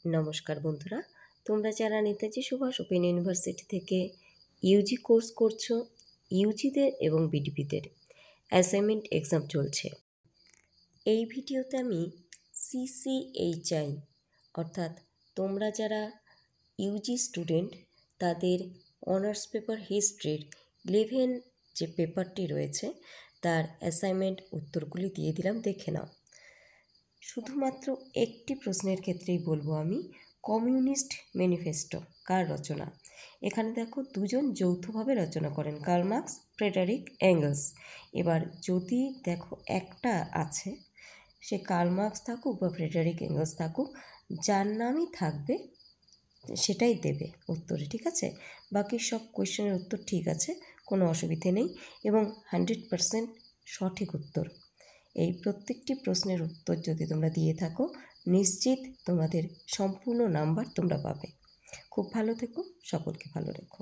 নমস্কার বন্ধুরা, তোমরা যারা নেতাজি সুভাষ ওপেন ইউনিভার্সিটি থেকে ইউজি কোর্স করছো, ইউজিদের এবং বিডিপিদের অ্যাসাইনমেন্ট এক্সাম চলছে। এই ভিডিওতে আমি সিসিএইচআই অর্থাৎ তোমরা যারা ইউজি স্টুডেন্ট তাদের অনার্স পেপার হিস্ট্রির 11 যে পেপারটি রয়েছে তার অ্যাসাইনমেন্ট উত্তরগুলি দিয়ে দিলাম, দেখে নাও। শুধুমাত্র একটি প্রশ্নের ক্ষেত্রেই বলবো আমি, কমিউনিস্ট ম্যানিফেস্টো কার রচনা? এখানে দেখো দুজন যৌথভাবে রচনা করেন, কার্ল মার্কস, ফ্রেডারিক এঙ্গেলস। এবার যদি দেখো একটা আছে, সে কার্ল মার্কস থাকুক বা ফ্রেডারিক এঙ্গেলস থাকুক, যার নামই থাকবে সেটাই দেবে উত্তরে, ঠিক আছে? বাকি সব কোয়েশ্চেনের উত্তর ঠিক আছে, কোনো অসুবিধে নেই এবং 100% সঠিক উত্তর। এই প্রত্যেকটি প্রশ্নের উত্তর যদি তোমরা দিয়ে থাকো, নিশ্চিত তোমাদের সম্পূর্ণ নাম্বার তোমরা পাবে। খুব ভালো থেকো, সকলকে ভালো রেখো।